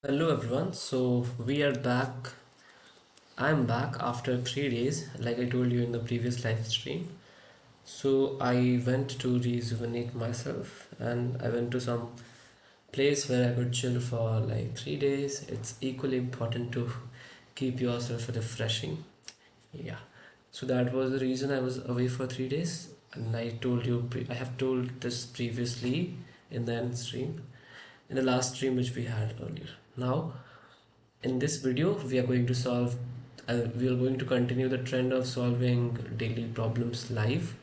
Hello everyone. So we are back. I'm back after 3 days, like I told you in the previous live stream. So I went to rejuvenate myself and I went to some place where I could chill for like 3 days. It's equally important to keep yourself refreshing. Yeah. So that was the reason I was away for 3 days. And I have told this previously in the end stream, in the last stream which we had earlier. Now, in this video, we are going to continue the trend of solving daily problems live.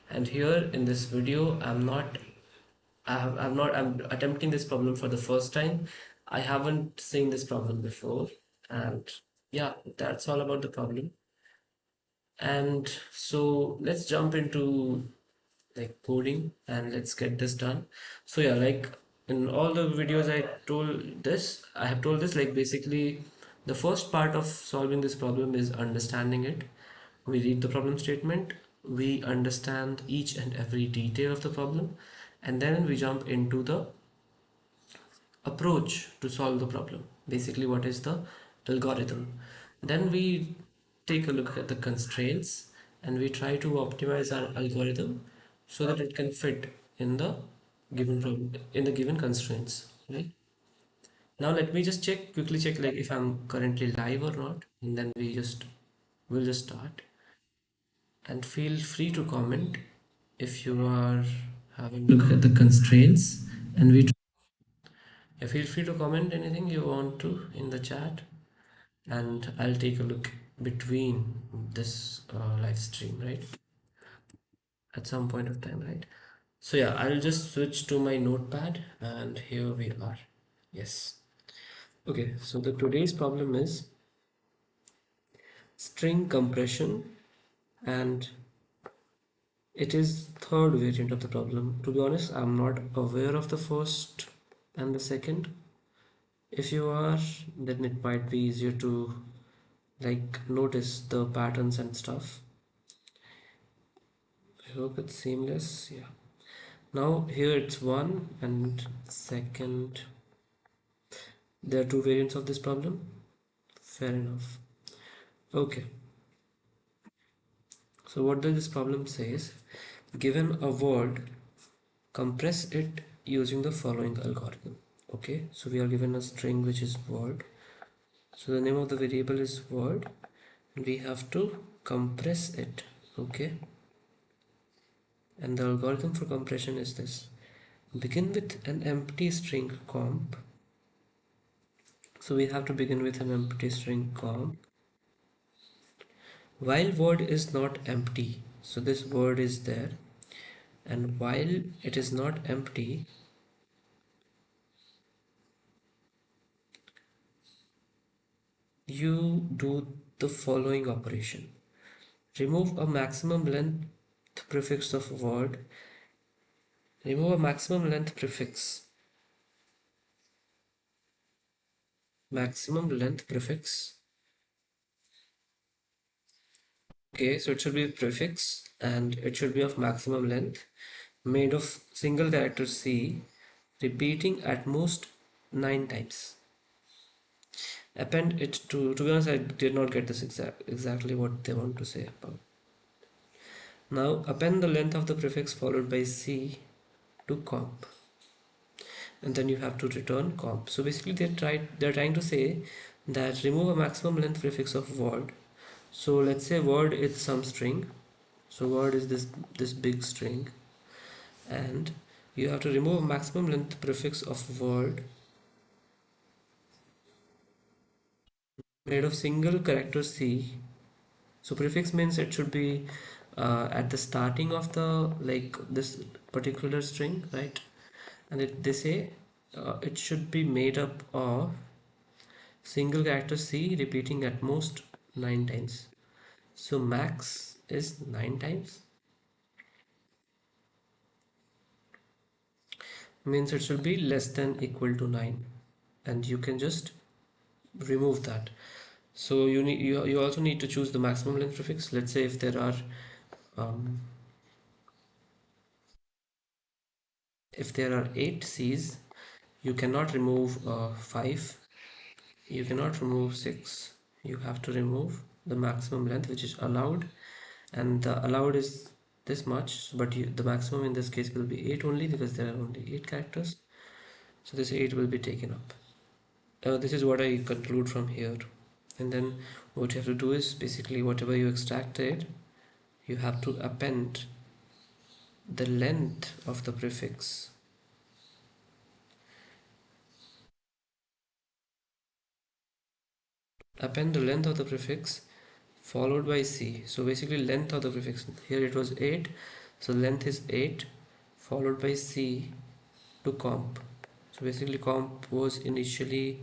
And here in this video, I'm attempting this problem for the first time. I haven't seen this problem before. And yeah, that's all about the problem. And so let's jump into like coding and let's get this done. So yeah, like in all the videos I have told this, like basically the first part of solving this problem is understanding it. We read the problem statement, we understand each and every detail of the problem, and then we jump into the approach to solve the problem. Basically, what is the algorithm? Then we take a look at the constraints and we try to optimize our algorithm so that it can fit in the given problem, in the given constraints. Right? Now let me just quickly check like if I'm currently live or not, and then we'll just start. And feel free to comment if you are having look at the constraints and we yeah, feel free to comment anything you want to in the chat, and I'll take a look between this live stream, right? At some point of time, right? So yeah, I'll just switch to my notepad, and here we are. Yes. Okay, so the today's problem is string compression, and it is third variant of the problem. To be honest, I'm not aware of the first and the second. If you are, then it might be easier to like notice the patterns and stuff. I hope it's seamless. Yeah. Now here it's one and second. There are two variants of this problem. Fair enough. Okay. So what does this problem says? Given a word, compress it using the following algorithm. Okay. So we are given a string which is word. So the name of the variable is word, and we have to compress it. Okay. And the algorithm for compression is this. Begin with an empty string comp. So we have to begin with an empty string comp. While word is not empty, so this word is there, and while it is not empty, you do the following operation. Remove a maximum length prefix of word. Remove a maximum length prefix. Maximum length prefix. Okay, so it should be a prefix and it should be of maximum length, made of single character C, repeating at most 9 times. Append it to be honest, I did not get this exactly what they want to say about. Now append the length of the prefix followed by C to comp, and then you have to return comp. So basically they're trying to say that remove a maximum length prefix of word. So let's say word is some string. So word is this big string, and you have to remove a maximum length prefix of word made of single character C. So prefix means it should be at the starting of the like this particular string, right? And they say it should be made up of single character C repeating at most 9 times. So max is 9 times, means it should be less than equal to 9, and you can just remove that. So you also need to choose the maximum length prefix. Let's say um, if there are 8 C's, you cannot remove 5, you cannot remove 6. You have to remove the maximum length which is allowed, and the allowed is this much, but the maximum in this case will be 8 only because there are only 8 characters. So this 8 will be taken up. This is what I conclude from here. And then what you have to do is basically whatever you extracted, you have to append the length of the prefix. Append the length of the prefix followed by C. So basically length of the prefix. Here it was 8. So length is 8 followed by C to comp. So basically comp was initially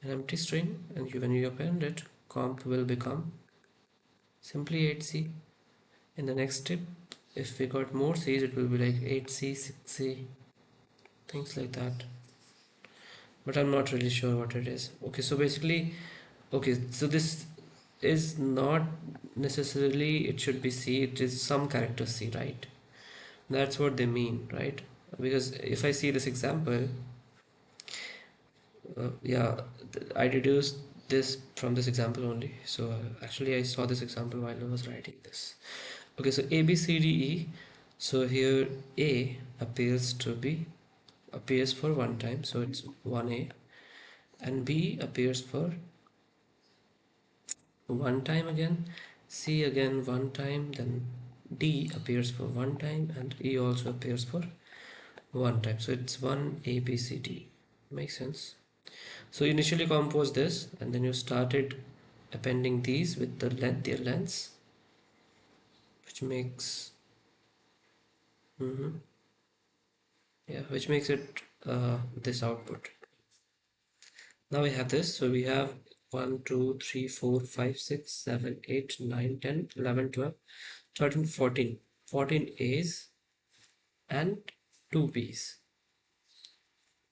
an empty string, and when you append it, comp will become simply 8C. In the next step, if we got more C's, it will be like 8C, 6C, things like that. But I'm not really sure what it is. Okay, so basically, okay, so this is not necessarily it should be C, it is some character C, right? That's what they mean, right? Because if I see this example, yeah, I deduced this from this example only. So actually, I saw this example while I was writing this. Okay, so A, B, C, D, E. So here A appears for one time, so it's 1A, and B appears for one time again, C again one time, then D appears for one time, and E also appears for one time. So it's 1 A, B, C, D. Makes sense. So initially comp was this, and then you started appending these with their lengths, which makes mhm, yeah, which makes it this output. Now we have this. So we have 1, 2, 3, 4, 5, 6, 7, 8, 9, 10, 11, 12, 13, 14. 14 A's and 2 B's.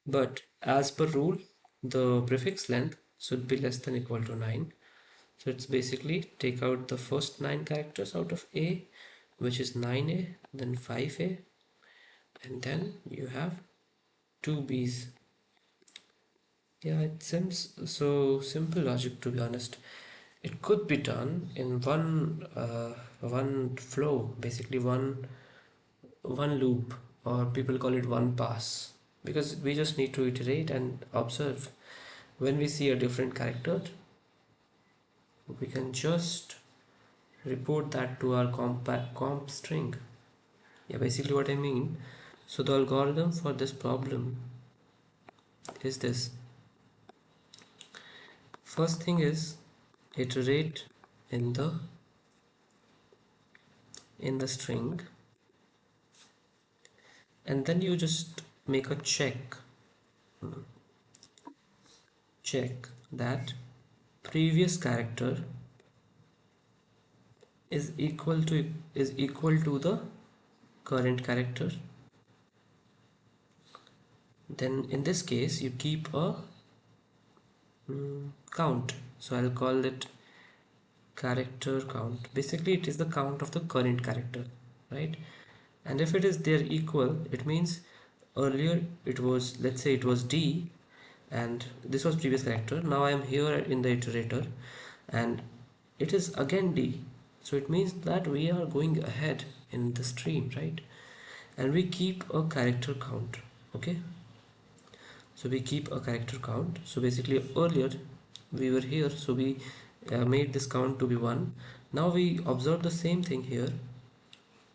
But as per rule, the prefix length should be less than equal to 9. So it's basically take out the first 9 characters out of A, which is 9A, then 5A, and then you have 2 B's. Yeah, it seems so simple logic, to be honest. It could be done in one flow, basically one loop, or people call it one pass, because we just need to iterate and observe. When we see a different character, we can just report that to our comp string. Yeah, basically what I mean. So the algorithm for this problem is this. First thing is iterate in the string, and then you just make a check that previous character is equal to the current character. Then in this case you keep a count, so I'll call it character count. Basically it is the count of the current character, right? And if it is they're equal, it means earlier it was, let's say it was D, and this was previous character. Now I am here in the iterator and it is again D, so it means that we are going ahead in the stream, right? And we keep a character count. Okay, so we keep a character count. So basically earlier we were here, so we made this count to be 1. Now we observe the same thing here,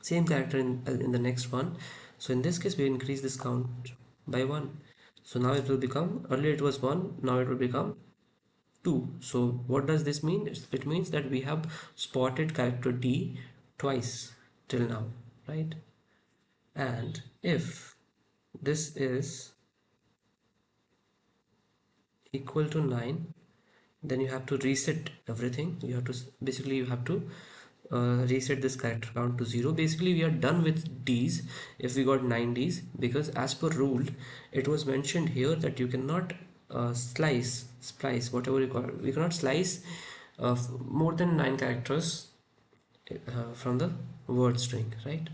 same character in the next one. So in this case we increase this count by 1. So now it will become, earlier it was 1, now it will become 2. So what does this mean? It means that we have spotted character D twice till now, right? And if this is equal to 9, then you have to reset everything. You have to basically you have to reset this character count to 0. Basically we are done with D's if we got 9 D's, because as per rule it was mentioned here that you cannot splice, whatever you call it. We cannot slice more than 9 characters from the word string, right?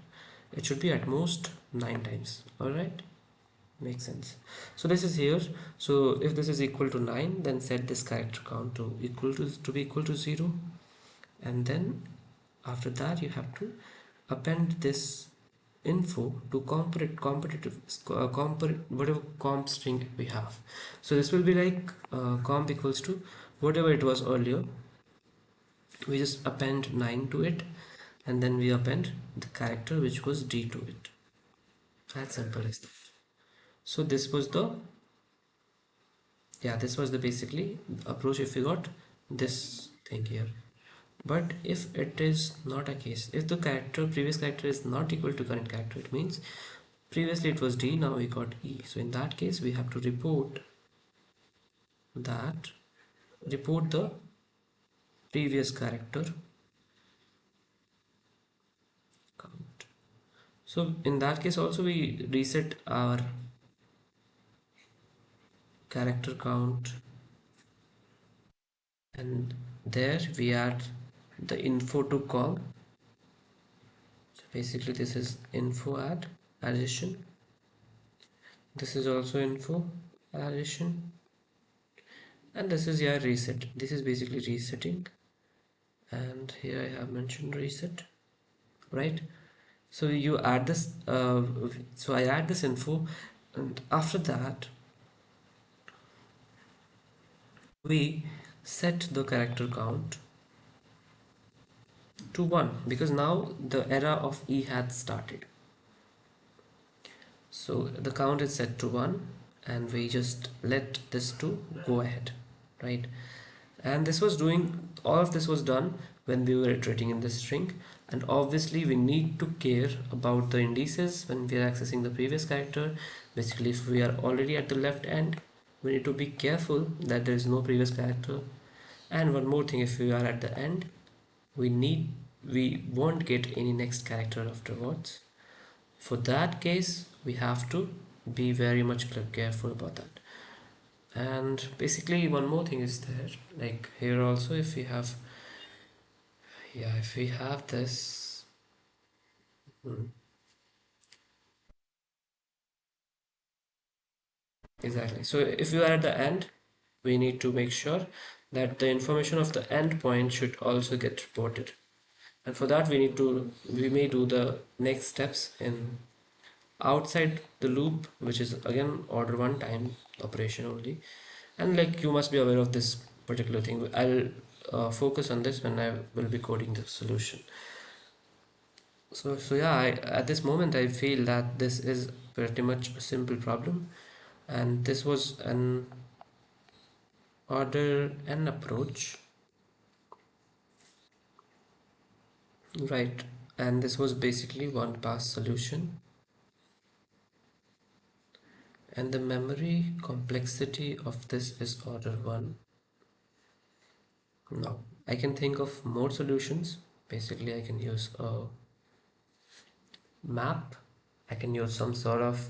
It should be at most 9 times. All right. Makes sense. So this is here. So if this is equal to 9, then set this character count to be equal to 0, and then after that you have to append this info to whatever comp string we have. So this will be like comp equals to whatever it was earlier. We just append 9 to it, and then we append the character which was d to it. As simple as that. So this was the, yeah, this was the basically approach if you got this thing here. But if it is not a case, if the previous character is not equal to current character, it means previously it was D, now we got E. So in that case, we have to that, report the previous character count. So in that case also we reset our character count, and there we add the info to com. So basically this is info addition. This is also info addition, and this is your reset. This is basically resetting, and here I have mentioned reset, right? So you add this, so I add this info, and after that we set the character count to 1, because now the era of E had started. So the count is set to 1, and we just let this to go ahead, right? And this was doing, all of this was done when we were iterating in this string. And obviously we need to care about the indices when we are accessing the previous character. Basically, if we are already at the left end, we need to be careful that there is no previous character. And one more thing, if we are at the end, we won't get any next character afterwards. For that case, we have to be very much careful about that. And basically one more thing is there, like here also, if we have, yeah, if we have this, hmm, exactly. So if you are at the end, we need to make sure that the information of the endpoint should also get reported. And for that we may do the next steps in outside the loop, which is again order one time operation only. And like you must be aware of this particular thing. I'll focus on this when I will be coding the solution. So yeah, at this moment I feel that this is pretty much a simple problem, and this was an order n approach, right? And this was basically one pass solution, and the memory complexity of this is order one. Now I can think of more solutions. Basically, I can use a map. I can use some sort of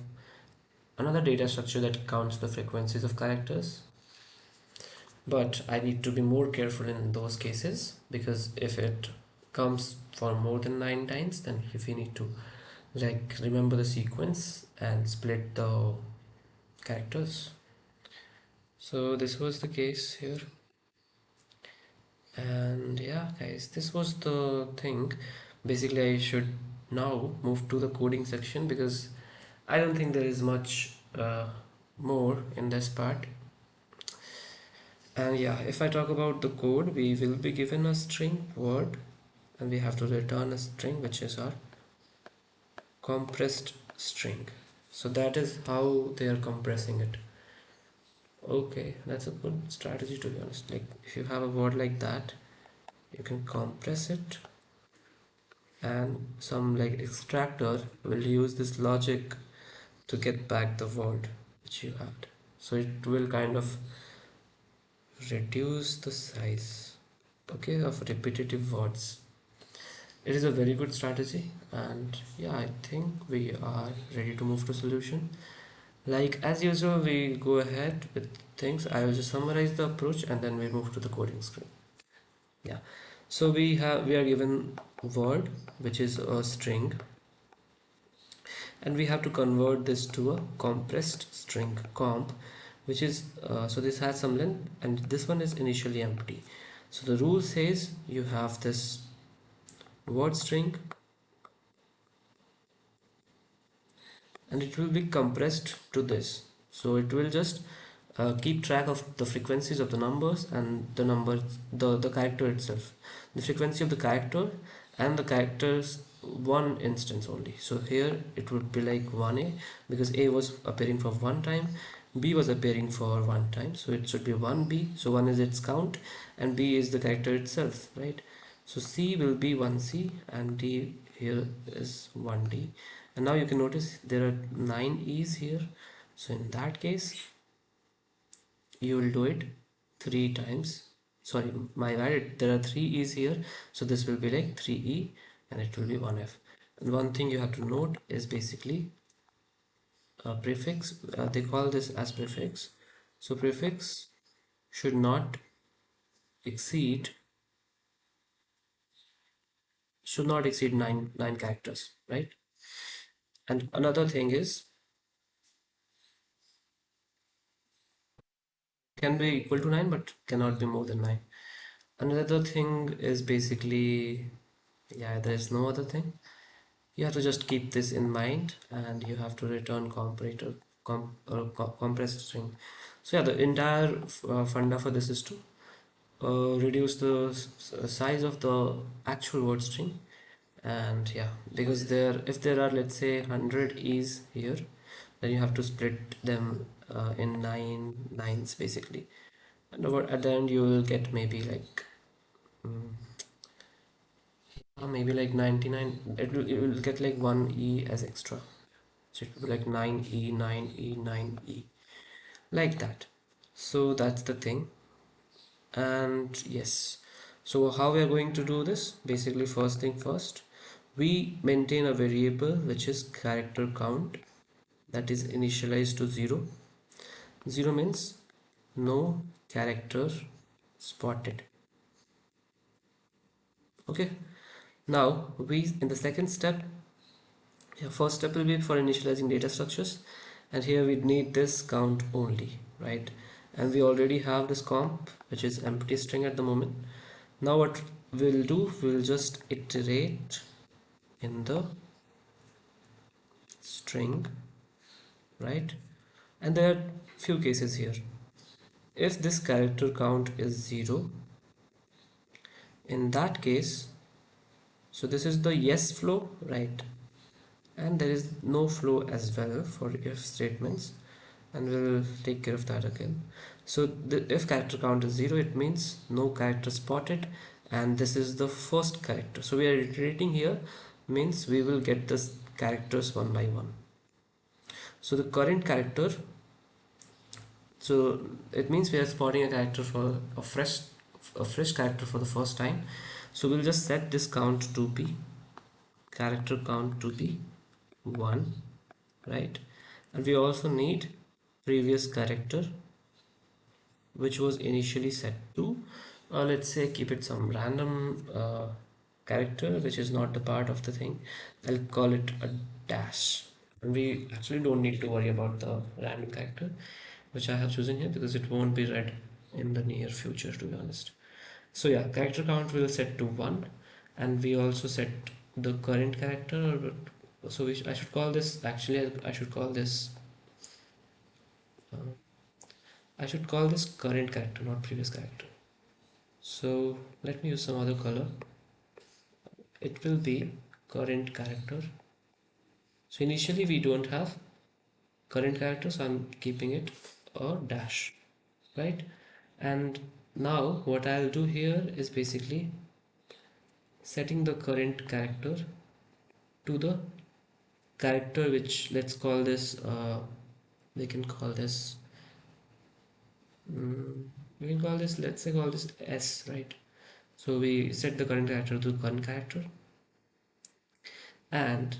another data structure that counts the frequencies of characters. But I need to be more careful in those cases, because if it comes for more than 9 times, then if we need to like remember the sequence and split the characters. So this was the case here. And yeah, guys, this was the thing. Basically, I should now move to the coding section, because I don't think there is much more in this part. And yeah, if I talk about the code, we will be given a string word, and we have to return a string which is our compressed string. So that is how they are compressing it. Okay, that's a good strategy, to be honest. Like if you have a word like that, you can compress it, and some like extractor will use this logic to get back the word which you had. So it will kind of reduce the size, okay, of repetitive words. It is a very good strategy, and yeah, I think we are ready to move to solution. Like as usual, we go ahead with things. I will just summarize the approach, and then we move to the coding script. Yeah. So we are given word which is a string, and we have to convert this to a compressed string comp, which is so this has some length and this one is initially empty. So the rule says you have this word string and it will be compressed to this. So it will just keep track of the frequencies of the numbers and the number, the character itself, the frequency of the character and the character's one instance only. So here it would be like 1a because a was appearing for one time, b was appearing for one time, so it should be 1b. So 1 is its count and b is the character itself, right? So c will be 1c and d here is 1d. And now you can notice there are 9 e's here. So in that case you will do it 3 times. Sorry, my bad, there are 3 e's here, so this will be like 3e and it will be 1f. And one thing you have to note is basically a prefix, they call this as prefix. So prefix should not exceed nine characters, right? And another thing is can be equal to 9 but cannot be more than 9. Another thing is basically, yeah, there's no other thing. You have to just keep this in mind and you have to return compressed string. So yeah, the entire funda for this is to reduce the size of the actual word string. And yeah, because there, if there are, let's say, 100 e's here, then you have to split them in 9 nines basically, and at the end you will get maybe like mm, maybe like 99. It will get like 1 e as extra, so it will be like 9e 9e 9e, like that. So that's the thing. And yes, so how we are going to do this, basically first thing first, we maintain a variable which is character count, that is initialized to 0. 0 means no character spotted. Okay, now we, in the second step, yeah, first step will be for initializing data structures, and here we need this count only, right? And we already have this comp which is empty string at the moment. Now what we'll do, we'll just iterate in the string, right? And there are few cases here. If this character count is 0, in that case, so this is the yes flow, right? And there is no flow as well for if statements, and we'll take care of that again. So if character count is 0, it means no character spotted, and this is the first character. So we are iterating here, means we will get the characters one by one. So the current character, so it means we are spotting a character for a fresh character for the first time. So we'll just set this count to be character count to be 1, right? And we also need previous character which was initially set to let's say keep it some random character which is not the part of the thing. I'll call it a dash, and we actually don't need to worry about the random character which I have chosen here because it won't be read in the near future, to be honest. So yeah, character count will set to 1, and we also set the current character. So I should call this, actually I should call this uh, I should call this current character, not previous character. So let me use some other color. It will be current character. So initially we don't have current character, so I'm keeping it a dash, right? And now what I'll do here is basically setting the current character to the character which, let's call this we can call this we can call this, let's say call this S, right? So we set the current character to the current character, and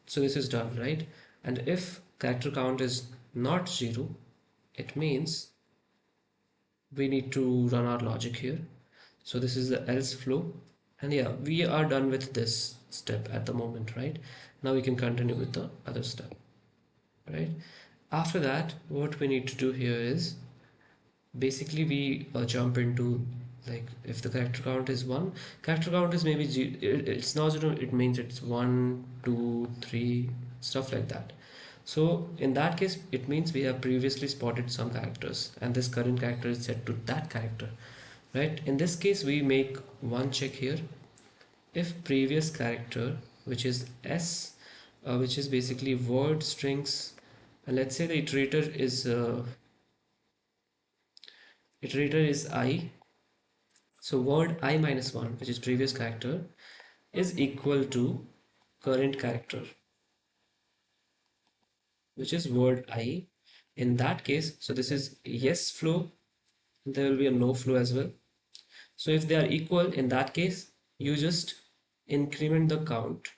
so this is done, right? And if character count is not 0, it means we need to run our logic here. So this is the else flow, and yeah, we are done with this step at the moment, right? Now we can continue with the other step, right? After that, what we need to do here is basically we jump into, like, if the character count is 1, character count is maybe it's not 0, it means it's 1 2 3, stuff like that. So in that case it means we have previously spotted some characters and this current character is set to that character, right? In this case we make one check here. If previous character, which is s, which is basically word strings, and let's say the iterator is I. So word I minus 1, which is previous character, is equal to current character, which is word I. In that case, so this is yes flow, there will be a no flow as well. So if they are equal, in that case, you just increment the count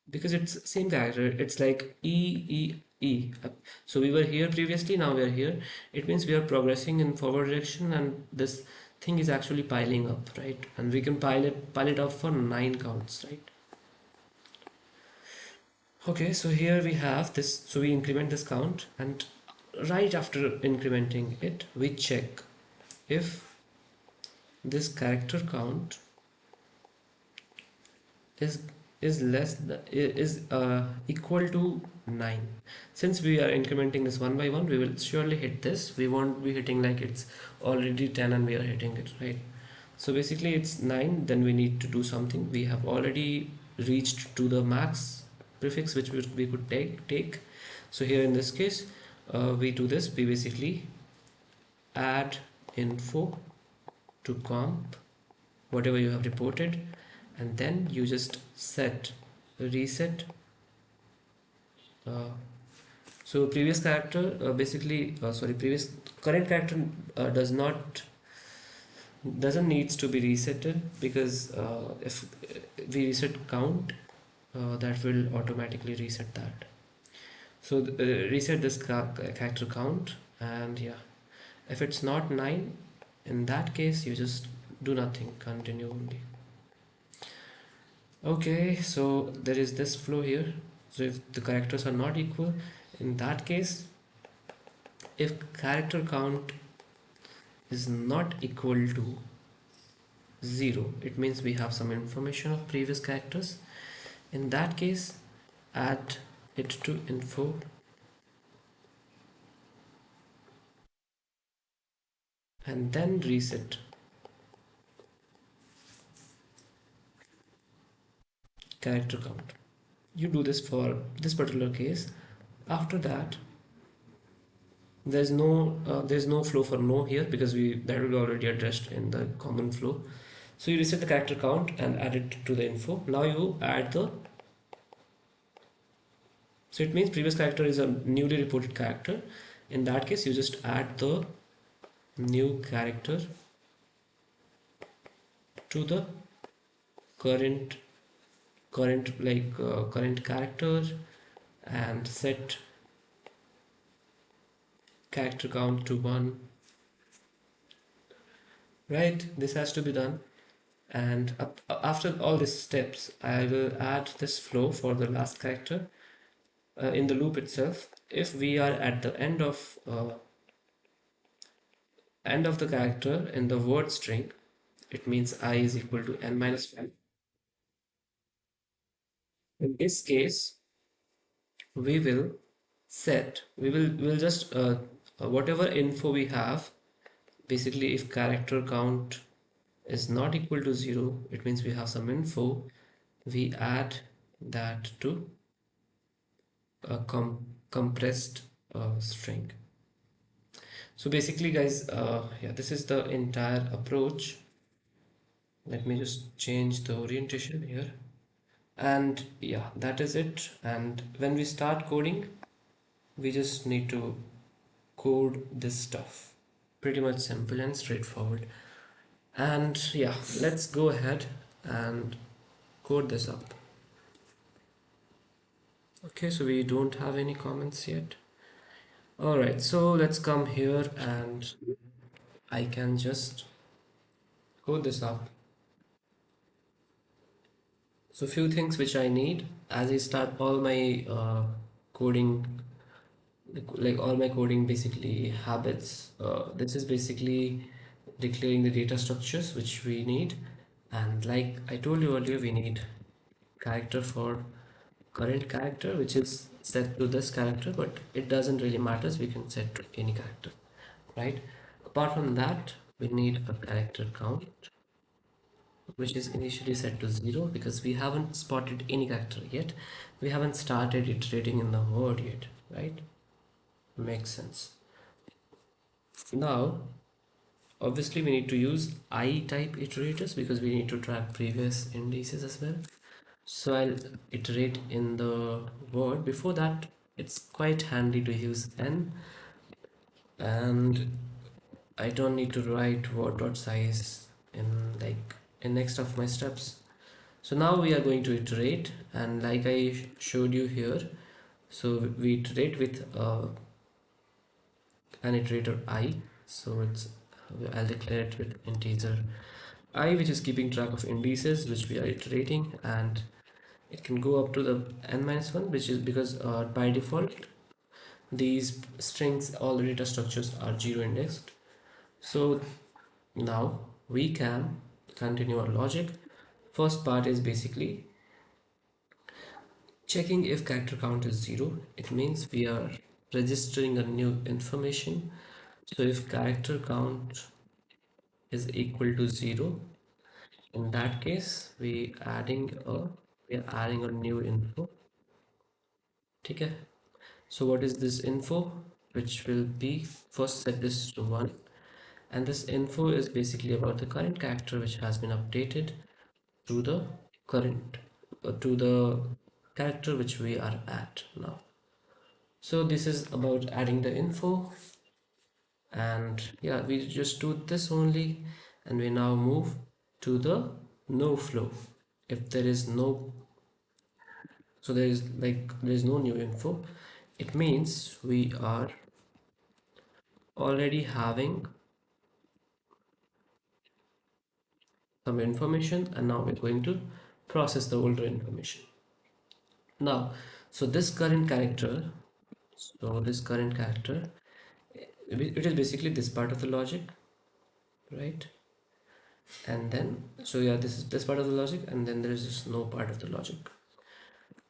because it's same character. It's like E. So we were here previously, now we are here. It means we are progressing in forward direction and this thing is actually piling up, right? And we can pile it up for 9 counts, right? Okay, so here we have this. So we increment this count and right after incrementing it, we check if this character count is equal to 9. Since we are incrementing this one by one, we will surely hit this. We won't be hitting like it's already 10 and we are hitting it, right? So basically it's 9, then we need to do something. We have already reached to the max prefix which we could take. So here in this case, we do this. We basically add info to comp whatever you have reported, and then you just set reset. uh, so previous character basically sorry previous current character doesn't needs to be resetted because if we reset count, that will automatically reset that. So reset this character count, and yeah, if it's not 9, in that case you just do nothing, continue only. Okay, so there is this flow here. So if the characters are not equal, in that case, if character count is not equal to 0, it means we have some information of previous characters. In that case, add it to info and then reset character count. You do this for this particular case. After that, there's no flow for no here because we that will be already addressed in the common flow. So you reset the character count and add it to the info. Now you add the, so it means previous character is a newly reported character. In that case, you just add the new character to the current current character and set character count to 1. Right, this has to be done. And after all these steps, I will add this flow for the last character in the loop itself. If we are at the end of the character in the word string, it means I is equal to n minus 1. In this case, we will we'll just whatever info we have. Basically, if character count is not equal to 0, it means we have some info. We add that to a compressed string. So basically, guys, yeah, this is the entire approach. Let me just change the orientation here. And yeah, that is it. And when we start coding, we just need to code this stuff. Pretty much simple and straightforward. And yeah, let's go ahead and code this up. Okay, so we don't have any comments yet. All right, so let's come here and I can just code this up. So few things which I need as I start all my coding, like all my coding basically habits. This is basically declaring the data structures which we need, and like I told you earlier, we need character for current character which is set to this character, but it doesn't really matters, we can set to any character, right? Apart from that, we need a character count which is initially set to 0 because we haven't spotted any character yet. We haven't started iterating in the word yet, right? Makes sense. Now, obviously, we need to use I type iterators because we need to track previous indices as well. So I'll iterate in the word. Before that, it's quite handy to use n, and I don't need to write word dot size in like in next of my steps. So now we are going to iterate, and like I showed you here, so we iterate with an iterator I. So it's I'll declare it with integer I, which is keeping track of indices which we are iterating, and it can go up to the n minus 1, which is because by default these strings, all the data structures are 0 indexed. So now we can continue our logic. First part is basically checking if character count is 0. It means we are registering a new information. So if character count is equal to 0, in that case we are adding a new info. Okay. So what is this info? Which will be, first set this to 1, and this info is basically about the current character which has been updated to the current to the character which we are at now. So this is about adding the info, and yeah, we just do this only, and we now move to the no flow. If there is no, so there is no new info, it means we are already having some information, and now we're going to process the older information. Now, so this current character, it is basically this part of the logic, right? And then, so yeah, this is this part of the logic, and then there is this no part of the logic.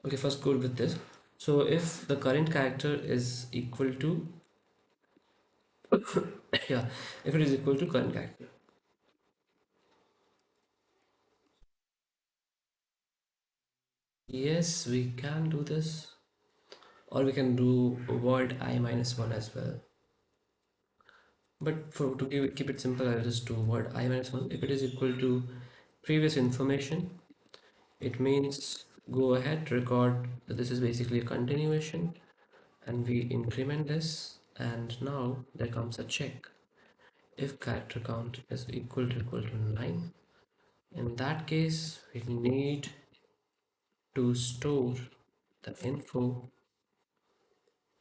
Okay, first go with this. So if the current character is equal to, yeah, if it is equal to current character, yes, we can do this, or we can do void I minus 1 as well. But for to keep it simple, I'll just do void I minus 1. If it is equal to previous information, it means go ahead, record that this is basically a continuation, and we increment this, and now there comes a check. If character count is equal to 9, in that case, we need to store the info,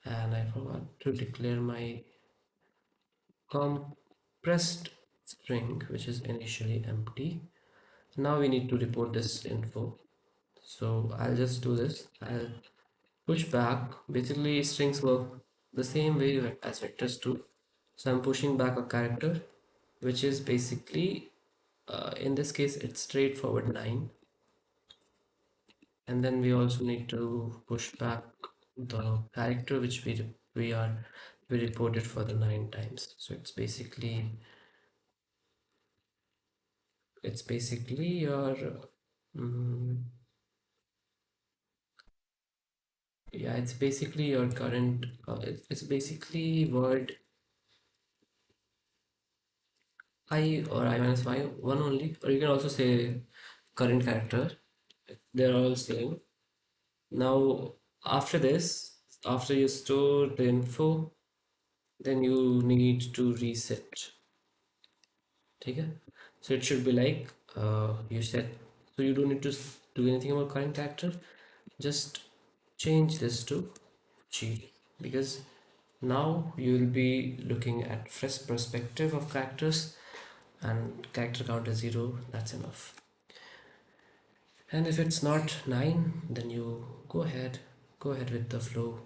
and I forgot to declare my compressed string, which is initially empty. Now we need to report this info. So I'll just do this. I'll push back. Basically, strings work the same way as vectors do. So I'm pushing back a character, which is basically, in this case, it's straightforward 9. And then we also need to push back the character which we are we reported for the 9 times. So it's basically your yeah, it's basically your current it's basically word I or I minus 1 only, or you can also say current character. They're all same. Now after this, after you store the info, then you need to reset. Okay, so it should be like you set, so you don't need to do anything about current character, just change this to G, because now you will be looking at fresh perspective of characters, and character count is 0, that's enough. And if it's not 9, then you go ahead with the flow,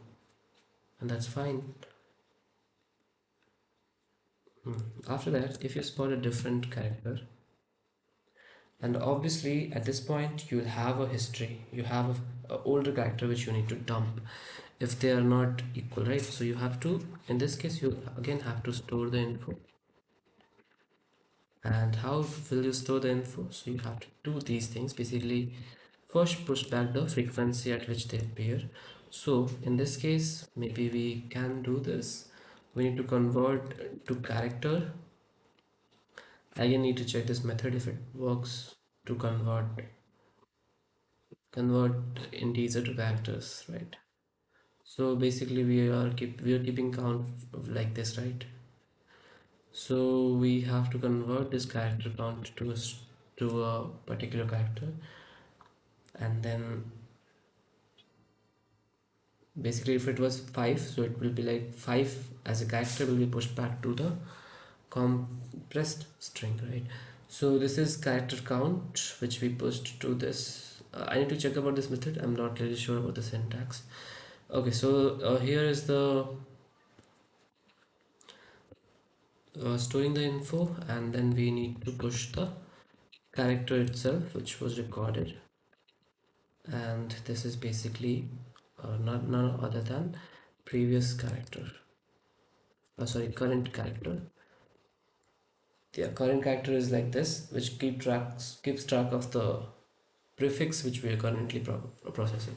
and that's fine. After that, if you spot a different character, and obviously at this point you'll have a history, you have a older character which you need to dump if they are not equal, right? So you have to, in this case, you again have to store the info. And how will you store the info? So you have to do these things. Basically, first push back the frequency at which they appear. So in this case, maybe we can do this. We need to convert to character. Again, need to check this method if it works to convert integer to characters, right? So basically, we are keeping count of like this, right? So we have to convert this character count to to a particular character, and then basically if it was 5, so it will be like 5 as a character will be pushed back to the compressed string, right? So this is character count which we pushed to this. I need to check about this method. I'm not really sure about the syntax. Okay, so here is the storing the info, and then we need to push the character itself which was recorded, and this is basically not none other than previous character, sorry, current character. The current character is like this, which keeps track of the prefix which we are currently processing.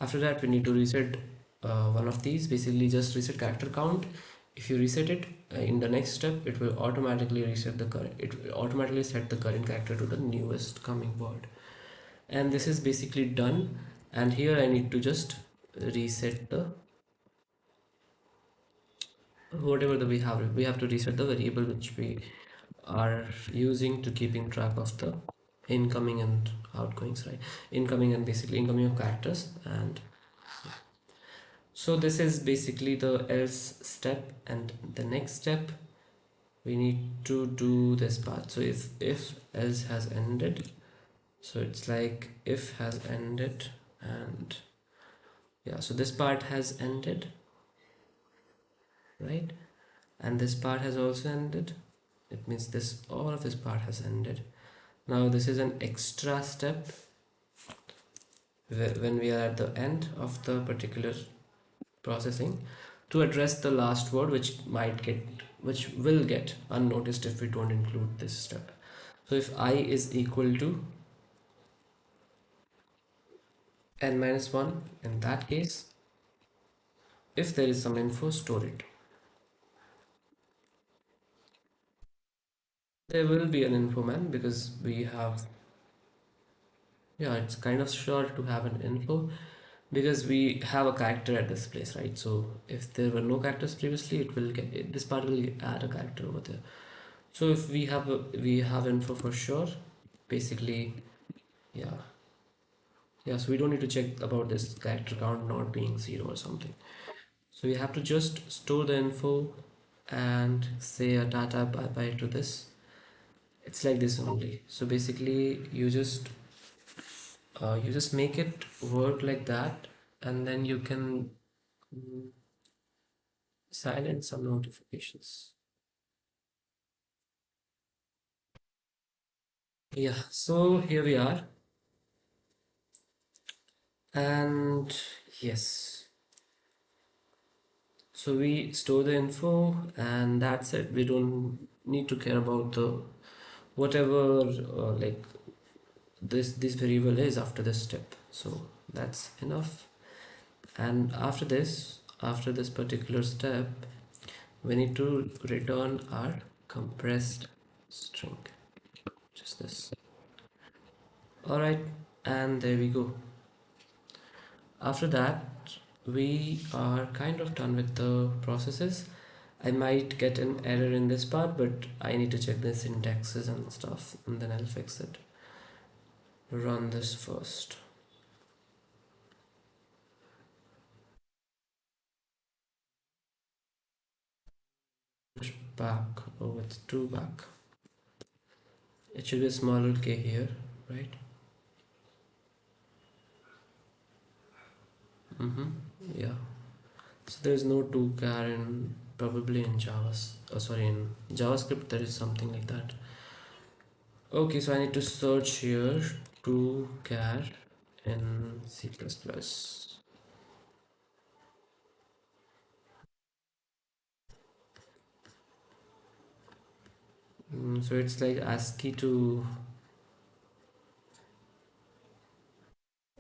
After that, we need to reset one of these. Basically, just reset character count. If you reset it in the next step, it will automatically reset the current. It will automatically set the current character to the newest coming word. And this is basically done. And here I need to just reset the whatever that we have to reset the variable which we are using to keeping track of the incoming and outgoings, right? Incoming and basically incoming of characters. And so this is basically the else step, and the next step we need to do this part. So if else has ended, so it's like if has ended, and yeah, so this part has ended, right? And this part has also ended. It means this all of this part has ended. Now this is an extra step when we are at the end of the particular processing to address the last word which will get unnoticed if we don't include this step. So if I is equal to n minus 1, in that case, if there is some info, store it. There will be an info man because we have, yeah, it's kind of sure to have an info because we have a character at this place, right? So if there were no characters previously, it will get this part will add a character over there. So if we have info for sure, basically, yeah, yeah. So we don't need to check about this character count not being 0 or something. So we have to just store the info and say a data bye bye to this. It's like this only. So basically, you just make it work like that, and then you can silence some notifications. Yeah, so here we are, and yes, so we store the info, and that's it. We don't need to care about the whatever like this variable is after this step. So that's enough. And after this particular step, we need to return our compressed string, just this. All right, and there we go. After that, we are kind of done with the processes. I might get an error in this part, but I need to check the syntaxes and stuff, and then I'll fix it. Run this first. Push back. Oh, it's too back. It should be a smaller k here, right? Mm-hmm. Yeah. So there is no to char in probably in sorry, in JavaScript there is something like that. Okay, so I need to search here to char in C++. So it's like ASCII to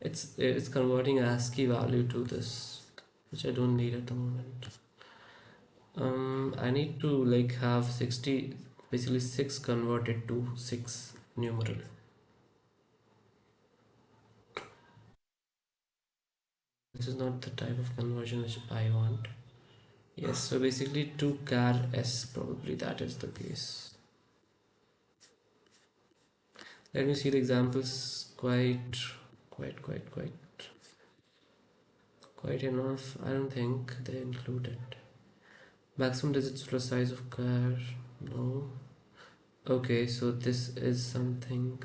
it's converting ASCII value to this, which I don't need at the moment. I need to like have 60, basically 6 converted to 6 numeral. This is not the type of conversion which I want. Yes, so basically 2 char s, probably that is the case. Let me see the examples. Quite enough. I don't think they include it. Maximum digits plus size of char. No. Okay, so this is something.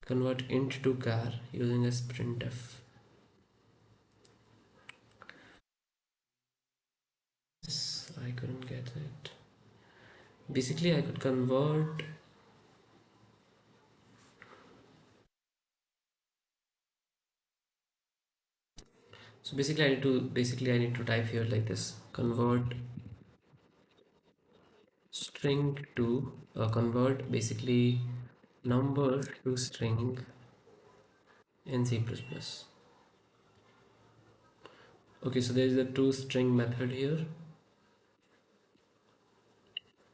Convert int to char using a printf. Yes, I couldn't get it. Basically, I could convert. So basically I need to type here like this. Convert string to convert basically number to string in C++. Okay, so there is a toString method here.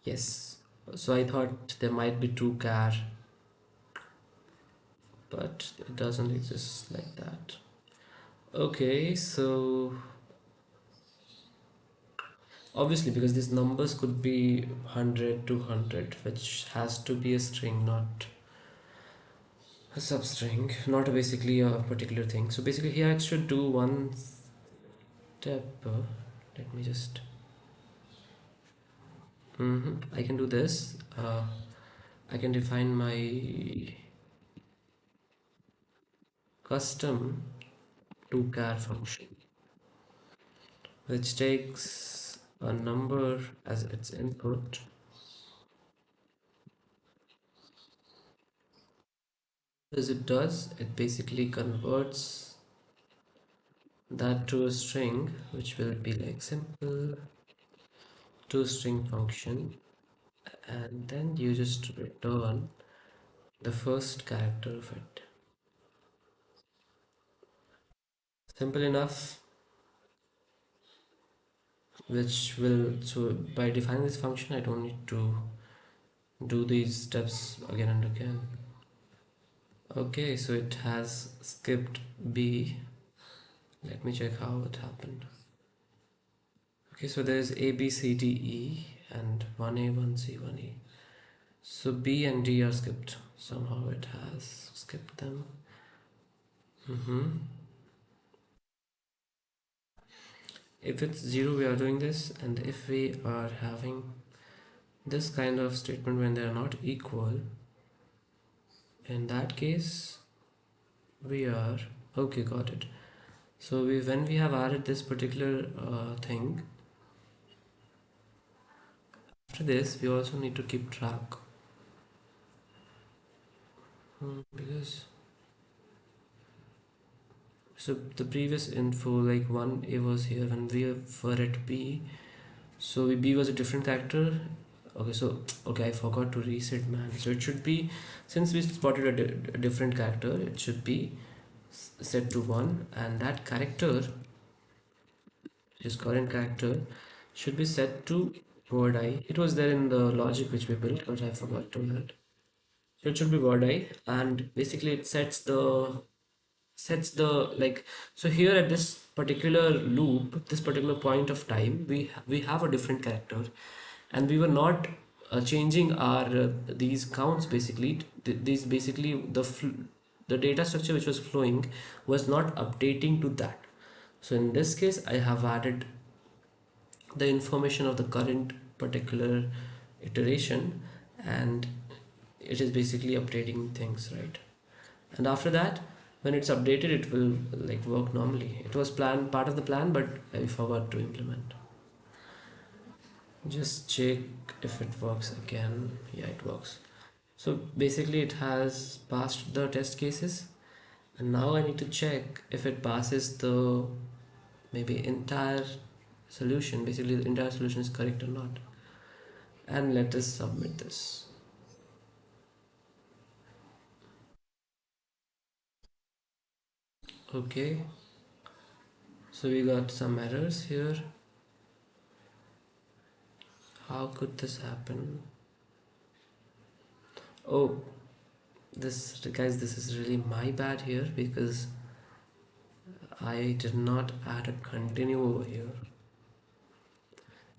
Yes. So I thought there might be toChar, but it doesn't exist like that. Okay, so obviously because these numbers could be 100, 200, which has to be a string, not a substring, not basically a particular thing. So basically here I should do one step. Let me just. I can do this. I can define my custom toChar function, which takes a number as its input. As it does, it basically converts that to a string, which will be like simple toString function, and then you just return the first character of it. Simple enough, which will, so by defining this function, I don't need to do these steps again and again. Okay, so it has skipped B. Let me check how it happened. Okay, so there's A, B, C, D, E, and 1A, 1C, 1E. So B and D are skipped. Somehow it has skipped them. If it's 0, we are doing this, and if we are having this kind of statement when they are not equal, in that case, we are okay, got it. So when we have added this particular thing, after this, we also need to keep track. Because so the previous info, like 1A was here when we were at B, so B was a different character. Okay, so okay, I forgot to reset, man. So it should be, since we spotted a different character, it should be set to 1, and that character, his current character, should be set to word I. It was there in the logic which we built, but I forgot to add. So it should be word I, and basically it sets the like, so here at this particular loop, this particular point of time, we have a different character, and we were not changing our these counts. Basically these basically the data structure which was flowing was not updating to that. So in this case I have added the information of the current particular iteration, and it is basically updating things, right? And after that, when it's updated, it will like work normally. It was planned part of the plan, but I forgot to implement. Just check if it works again. Yeah, it works. So basically it has passed the test cases, and now I need to check if it passes the maybe entire solution. Basically the entire solution is correct or not. And let us submit this. Okay, so we got some errors here. How could this happen? Oh, this guys, this is really my bad here because I did not add a continue over here.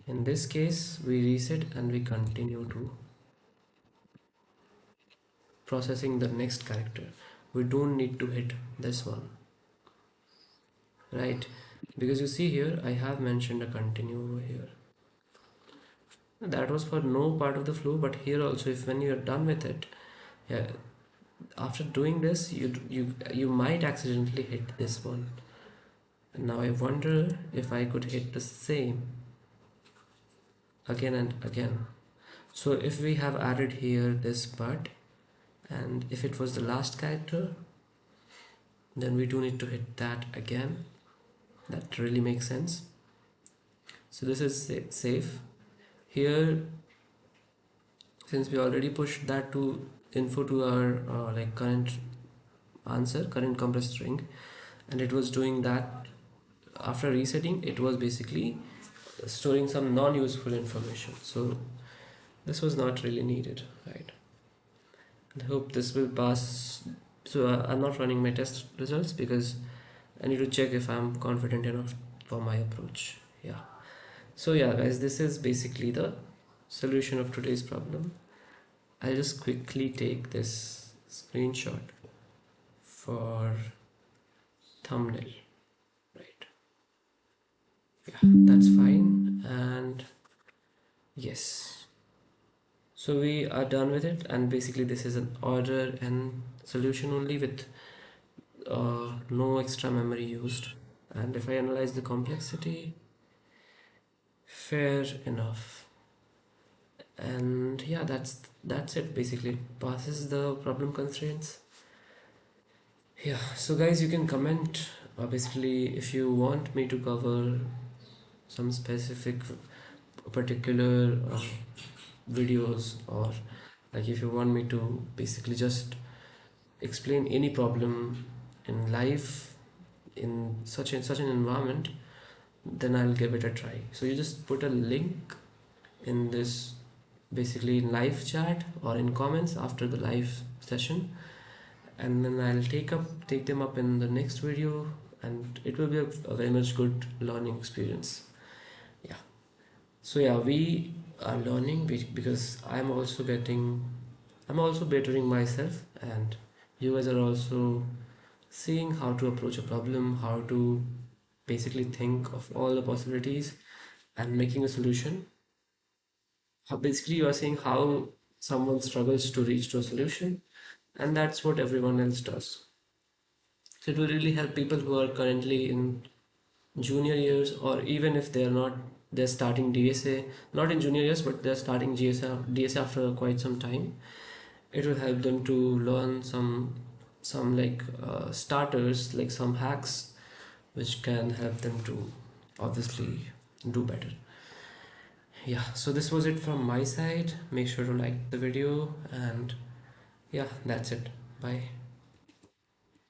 In this case, we reset and we continue to processing the next character. We don't need to hit this one, right? Because you see here, I have mentioned a continue over here. That was for no part of the flow, but here also, if when you are done with it, yeah, after doing this, you might accidentally hit this one. And now I wonder if I could hit the same again and again. So if we have added here this but, and if it was the last character, then we do need to hit that again. That really makes sense. So this is safe. Here, since we already pushed that to info to our like current answer, current compressed string, and it was doing that after resetting, it was basically storing some non-useful information. So this was not really needed, right? I hope this will pass. So I'm not running my test results because I need to check if I'm confident enough for my approach. Yeah. So yeah, guys, this is basically the solution of today's problem. I'll just quickly take this screenshot for thumbnail, right? Yeah, that's fine. And yes, so we are done with it. And basically, this is an order and solution only with no extra memory used. And if I analyze the complexity, fair enough. And yeah, that's it. Basically, it passes the problem constraints. Yeah, so guys, you can comment basically if you want me to cover some specific particular videos, or like if you want me to basically just explain any problem in life in such an environment, then I'll give it a try. So you just put a link in this basically in live chat or in comments after the live session, and then I'll take them up in the next video, and it will be a very much good learning experience. Yeah. So yeah, we are learning because I'm also bettering myself, and you guys are also seeing how to approach a problem, how to basically think of all the possibilities and making a solution. How basically you are seeing how someone struggles to reach to a solution, and that's what everyone else does. So it will really help people who are currently in junior years, or even if they are not, they're starting DSA, not in junior years, but they're starting DSA after quite some time. It will help them to learn some like starters, like some hacks, which can help them to obviously do better. Yeah, so this was it from my side. Make sure to like the video, and yeah, that's it. Bye.